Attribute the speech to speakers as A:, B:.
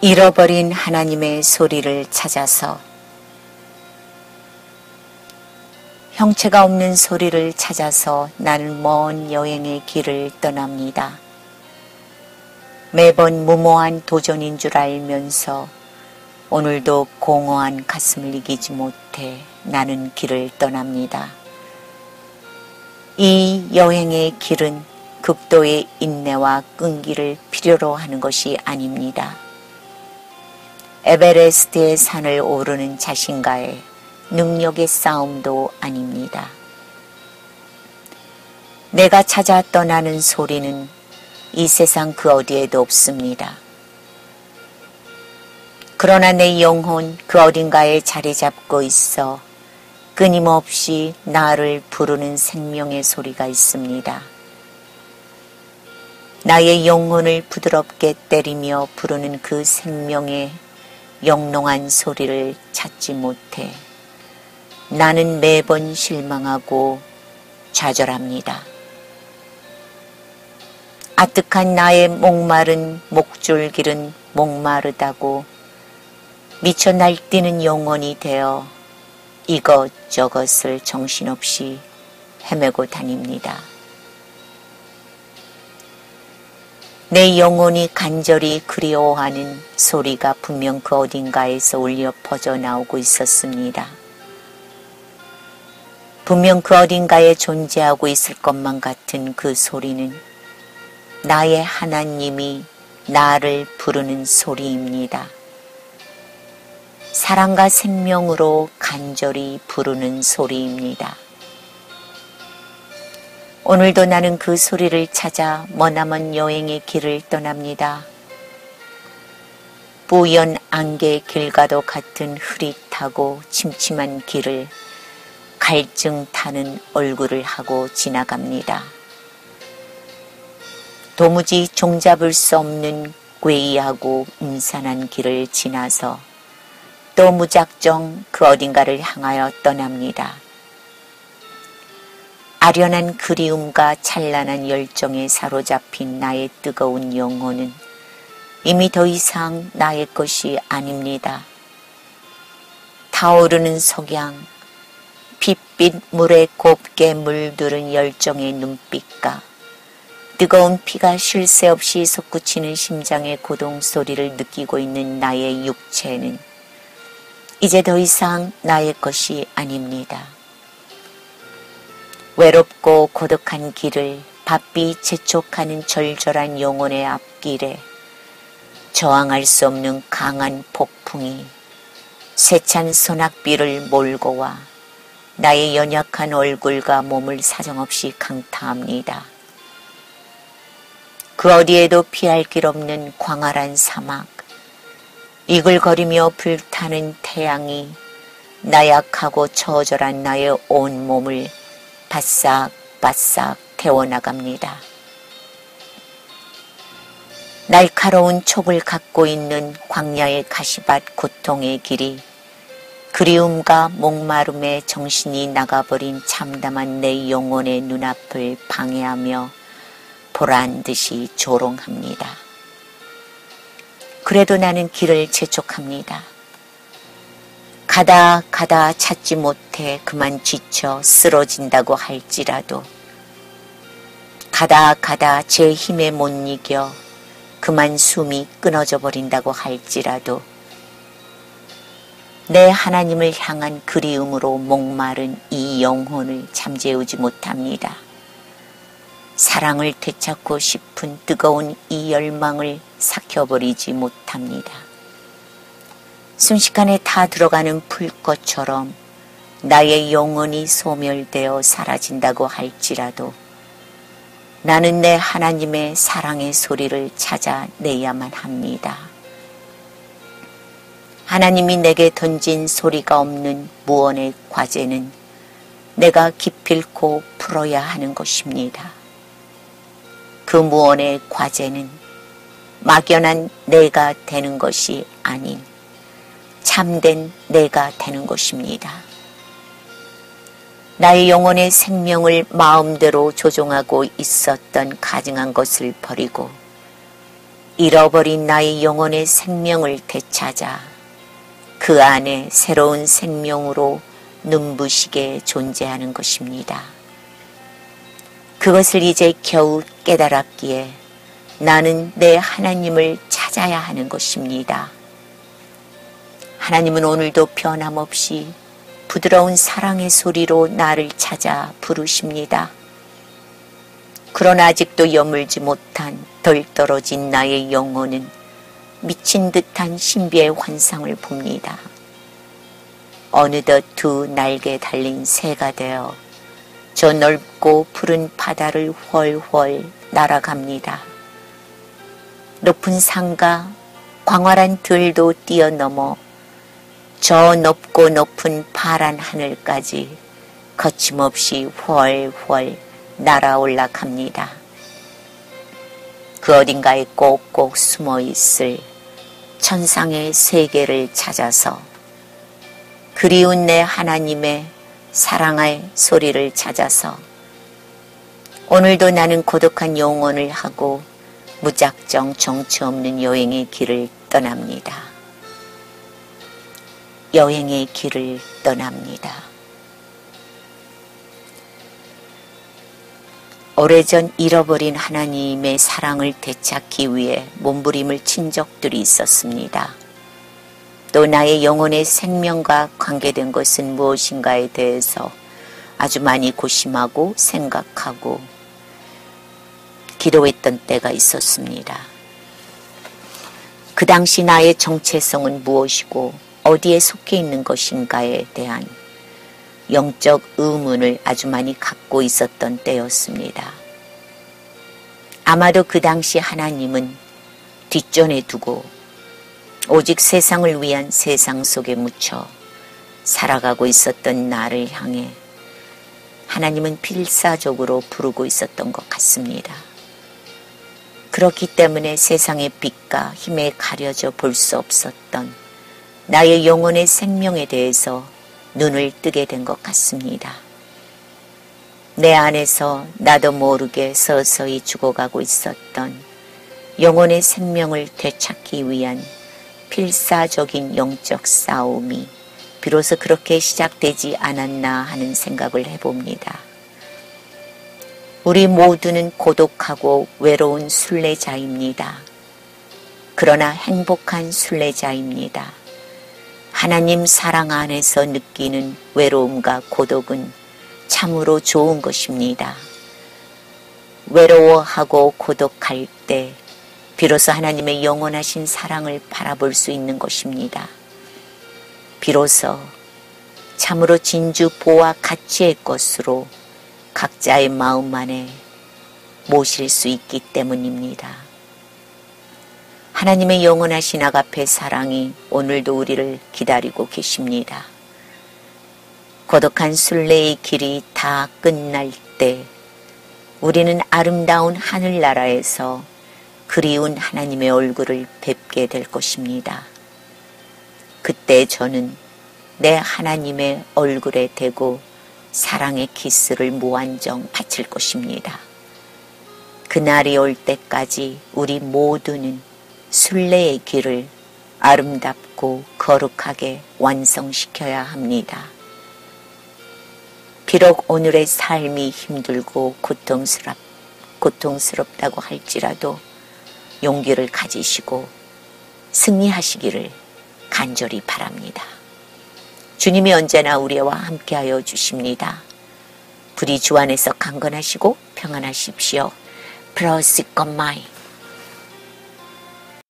A: 잃어버린 하나님의 소리를 찾아서, 형체가 없는 소리를 찾아서 나는 먼 여행의 길을 떠납니다. 매번 무모한 도전인 줄 알면서 오늘도 공허한 가슴을 이기지 못해 나는 길을 떠납니다. 이 여행의 길은 극도의 인내와 끈기를 필요로 하는 것이 아닙니다. 에베레스트의 산을 오르는 자신과의 능력의 싸움도 아닙니다. 내가 찾아 떠나는 소리는 이 세상 그 어디에도 없습니다. 그러나 내 영혼 그 어딘가에 자리 잡고 있어 끊임없이 나를 부르는 생명의 소리가 있습니다. 나의 영혼을 부드럽게 때리며 부르는 그 생명의 영롱한 소리를 찾지 못해 나는 매번 실망하고 좌절합니다. 아득한 나의 목마른 목줄길은 목마르다고 미쳐 날뛰는 영혼이 되어 이것저것을 정신없이 헤매고 다닙니다. 내 영혼이 간절히 그리워하는 소리가 분명 그 어딘가에서 울려 퍼져 나오고 있었습니다. 분명 그 어딘가에 존재하고 있을 것만 같은 그 소리는 나의 하나님이 나를 부르는 소리입니다. 사랑과 생명으로 간절히 부르는 소리입니다. 오늘도 나는 그 소리를 찾아 머나먼 여행의 길을 떠납니다. 뿌연 안개 길과도 같은 흐릿하고 침침한 길을 갈증 타는 얼굴을 하고 지나갑니다. 도무지 종잡을 수 없는 괴이하고 음산한 길을 지나서 또 무작정 그 어딘가를 향하여 떠납니다. 아련한 그리움과 찬란한 열정에 사로잡힌 나의 뜨거운 영혼은 이미 더 이상 나의 것이 아닙니다. 타오르는 석양, 핏빛 물에 곱게 물들은 열정의 눈빛과 뜨거운 피가 쉴 새 없이 솟구치는 심장의 고동 소리를 느끼고 있는 나의 육체는 이제 더 이상 나의 것이 아닙니다. 외롭고 고독한 길을 바삐 재촉하는 절절한 영혼의 앞길에 저항할 수 없는 강한 폭풍이 세찬 소낙비를 몰고 와 나의 연약한 얼굴과 몸을 사정없이 강타합니다. 그 어디에도 피할 길 없는 광활한 사막, 이글거리며 불타는 태양이 나약하고 처절한 나의 온 몸을 바싹바싹 태워나갑니다. 날카로운 촉을 갖고 있는 광야의 가시밭 고통의 길이 그리움과 목마름에 정신이 나가버린 참담한 내 영혼의 눈앞을 방해하며 보란듯이 조롱합니다. 그래도 나는 길을 재촉합니다. 가다 찾지 못해 그만 지쳐 쓰러진다고 할지라도 가다 제 힘에 못 이겨 그만 숨이 끊어져 버린다고 할지라도 내 하나님을 향한 그리움으로 목마른 이 영혼을 잠재우지 못합니다. 사랑을 되찾고 싶은 뜨거운 이 열망을 삭혀버리지 못합니다. 순식간에 다 들어가는 불꽃처럼 나의 영혼이 소멸되어 사라진다고 할지라도 나는 내 하나님의 사랑의 소리를 찾아내야만 합니다. 하나님이 내게 던진 소리가 없는 무언의 과제는 내가 기필코 풀어야 하는 것입니다. 그 무언의 과제는 막연한 내가 되는 것이 아닌 참된 내가 되는 것입니다. 나의 영혼의 생명을 마음대로 조종하고 있었던 가증한 것을 버리고 잃어버린 나의 영혼의 생명을 되찾아 그 안에 새로운 생명으로 눈부시게 존재하는 것입니다. 그것을 이제 겨우 깨달았기에 나는 내 하나님을 찾아야 하는 것입니다. 하나님은 오늘도 변함없이 부드러운 사랑의 소리로 나를 찾아 부르십니다. 그러나 아직도 여물지 못한 덜 떨어진 나의 영혼은 미친 듯한 신비의 환상을 봅니다. 어느덧 두 날개 달린 새가 되어 저 넓고 푸른 바다를 훨훨 날아갑니다. 높은 산과 광활한 들도 뛰어넘어 저 높고 높은 파란 하늘까지 거침없이 훨훨 날아올라 갑니다. 그 어딘가에 꼭꼭 숨어 있을 천상의 세계를 찾아서 그리운 내 하나님의 사랑의 소리를 찾아서 오늘도 나는 고독한 영혼을 하고 무작정 정처 없는 여행의 길을 떠납니다. 여행의 길을 떠납니다. 오래전 잃어버린 하나님의 사랑을 되찾기 위해 몸부림을 친 적들이 있었습니다. 또 나의 영혼의 생명과 관계된 것은 무엇인가에 대해서 아주 많이 고심하고 생각하고 기도했던 때가 있었습니다. 그 당시 나의 정체성은 무엇이고 어디에 속해 있는 것인가에 대한 영적 의문을 아주 많이 갖고 있었던 때였습니다. 아마도 그 당시 하나님은 뒷전에 두고 오직 세상을 위한 세상 속에 묻혀 살아가고 있었던 나를 향해 하나님은 필사적으로 부르고 있었던 것 같습니다. 그렇기 때문에 세상의 빛과 힘에 가려져 볼 수 없었던 나의 영혼의 생명에 대해서 눈을 뜨게 된 것 같습니다. 내 안에서 나도 모르게 서서히 죽어가고 있었던 영혼의 생명을 되찾기 위한 필사적인 영적 싸움이 비로소 그렇게 시작되지 않았나 하는 생각을 해봅니다. 우리 모두는 고독하고 외로운 순례자입니다. 그러나 행복한 순례자입니다. 하나님 사랑 안에서 느끼는 외로움과 고독은 참으로 좋은 것입니다. 외로워하고 고독할 때 비로소 하나님의 영원하신 사랑을 바라볼 수 있는 것입니다. 비로소 참으로 진주 보화 가치의 것으로 각자의 마음 안에 모실 수 있기 때문입니다. 하나님의 영원하신 아가페 사랑이 오늘도 우리를 기다리고 계십니다. 고독한 순례의 길이 다 끝날 때 우리는 아름다운 하늘나라에서 그리운 하나님의 얼굴을 뵙게 될 것입니다. 그때 저는 내 하나님의 얼굴에 대고 사랑의 키스를 무한정 바칠 것입니다. 그날이 올 때까지 우리 모두는 순례의 길을 아름답고 거룩하게 완성시켜야 합니다. 비록 오늘의 삶이 힘들고 고통스럽다고 할지라도 용기를 가지시고 승리하시기를 간절히 바랍니다. 주님이 언제나 우리와 함께하여 주십니다. 부디 주 안에서 강건하시고 평안하십시오. 프로시꺼마이